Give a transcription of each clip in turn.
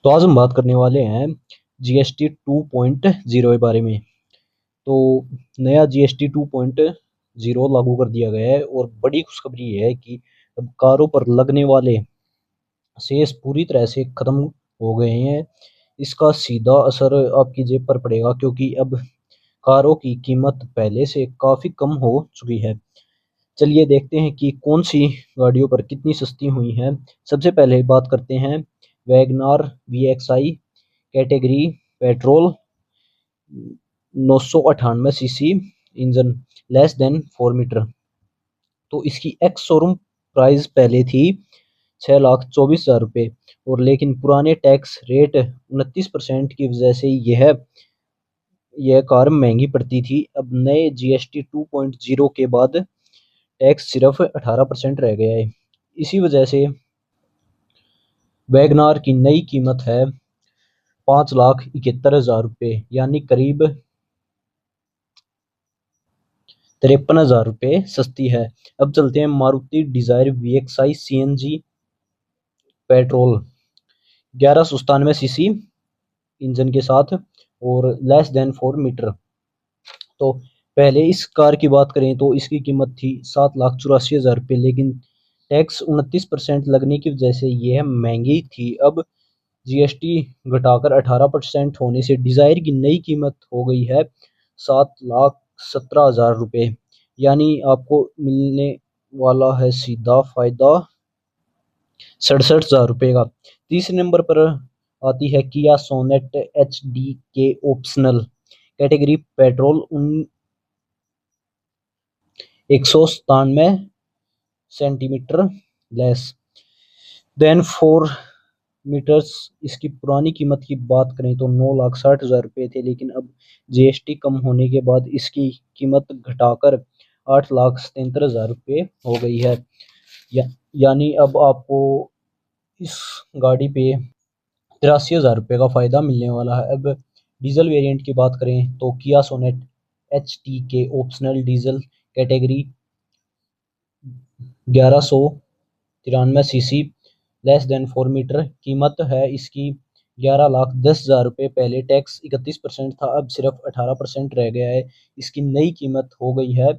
तो आज हम बात करने वाले हैं जीएसटी 2.0 के बारे में। तो नया जीएसटी 2.0 लागू कर दिया गया है और बड़ी खुशखबरी ये है कि अब कारों पर लगने वाले सेस पूरी तरह से खत्म हो गए हैं। इसका सीधा असर आपकी जेब पर पड़ेगा क्योंकि अब कारों की कीमत पहले से काफ़ी कम हो चुकी है। चलिए देखते हैं कि कौन सी गाड़ियों पर कितनी सस्ती हुई हैं। सबसे पहले बात करते हैं WagonR VXI category petrol 998 CC engine less than 4 metre. तो इसकी एक्स शोरूम प्राइस पहले थी 6,24,000 रुपये और लेकिन पुराने टैक्स रेट 29% की वजह से यह कार महंगी पड़ती थी। अब नए जीएसटी 2.0 के बाद टैक्स सिर्फ 18% रह गया है। इसी वजह से वैगनार की नई कीमत है 5,71,000 रुपये यानी करीब 53,000 रुपये सस्ती है। अब चलते हैं Maruti Dzire VXI CNG petrol 1197 CC engine के साथ और लेस देन 4 मीटर। तो पहले इस कार की बात करें तो इसकी कीमत थी 7,84,000 रुपये लेकिन टैक्स 29% लगने की वजह से यह महंगी थी। अब जीएसटी घटाकर 18% होने से डिजायर की नई कीमत हो गई है 7,17,000 रुपये यानी आपको मिलने वाला है सीधा फायदा 67,000 रुपये का। तीसरे नंबर पर आती है किया सोनेट HD के optional category petrol 197 centimetre less than 4 metres. इसकी पुरानी कीमत की बात करें तो 9,60,000 रुपये थे लेकिन अब जीएसटी कम होने के बाद इसकी कीमत घटाकर 8,77,000 रुपये हो गई है। यानी अब आपको इस गाड़ी पे 83,000 रुपये का फ़ायदा मिलने वाला है। अब डीजल वेरिएंट की बात करें तो किया सोनेट HT के optional diesel category 1193 cc less than 4 metre. कीमत है इसकी 11,10,000 रुपये। पहले टैक्स 31% था अब सिर्फ 18% रह गया है। इसकी नई कीमत हो गई है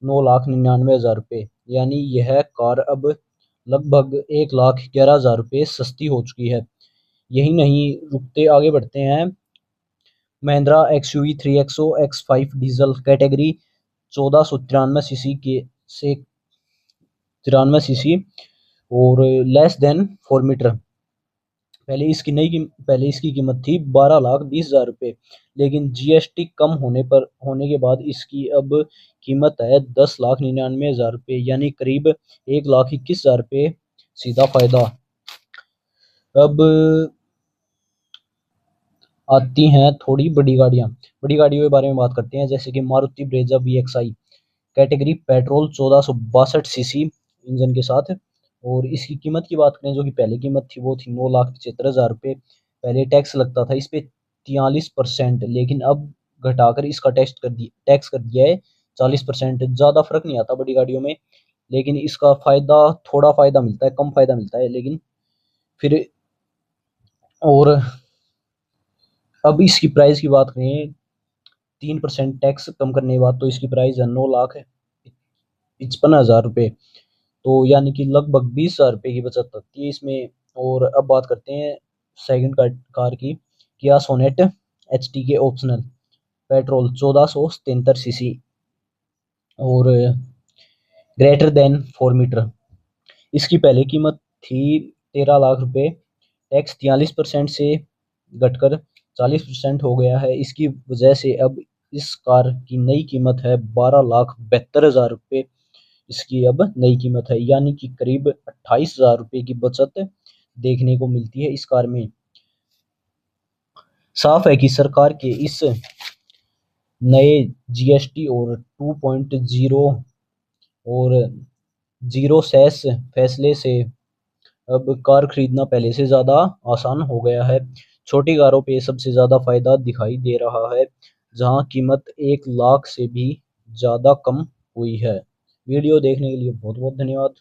9,99,000 रुपये यानी यह कार अब लगभग 1,11,000 रुपये सस्ती हो चुकी है। यही नहीं रुकते आगे बढ़ते हैं Mahindra XUV 3XO X5 diesel category 1493 CC के से 93 सीसी और लेस देन 4 मीटर। पहले इसकी कीमत थी 12,20,000 रुपये लेकिन जीएसटी कम होने के बाद इसकी अब कीमत है 10,99,000 रुपये यानी करीब 1,21,000 रुपये सीधा फायदा। अब आती हैं थोड़ी बड़ी गाड़ियों के बारे में बात करते हैं जैसे कि Maruti Brezza VXI category petrol 1462 CC engine के साथ और इसकी कीमत की बात करें जो कि पहले कीमत थी वो थी 9,75,000 रुपये। पहले टैक्स लगता था इस पे 43% लेकिन अब घटाकर इसका टैक्स कर दिया है 40%। ज़्यादा फर्क नहीं आता बड़ी गाड़ियों में लेकिन इसका थोड़ा फ़ायदा मिलता है, कम फ़ायदा मिलता है लेकिन फिर। और अब इसकी प्राइस की बात करें 3% टैक्स कम करने के बाद तो इसकी प्राइस है 9,55,000 रुपये। तो यानी कि लगभग 20,000 रुपये की बचत होती है इसमें। और अब बात करते हैं सेकंड कार की किया सोनेट HT के ऑप्शनल पेट्रोल 1473 सीसी और ग्रेटर देन 4 मीटर। इसकी पहले कीमत थी 13 लाख रुपये। टैक्स 43% से घटकर 40% हो गया है। इसकी वजह से अब इस कार की नई कीमत है 12,72,000 रुपये। इसकी अब नई कीमत है यानी कि करीब 28,000 रुपये की बचत देखने को मिलती है इस कार में। साफ है कि सरकार के इस नए जीएसटी और 2.0 और जीरो सेस फैसले से अब कार खरीदना पहले से ज़्यादा आसान हो गया है। छोटी कारों पे सबसे ज़्यादा फायदा दिखाई दे रहा है जहां कीमत 1 लाख से भी ज़्यादा कम हुई है। वीडियो देखने के लिए बहुत बहुत धन्यवाद।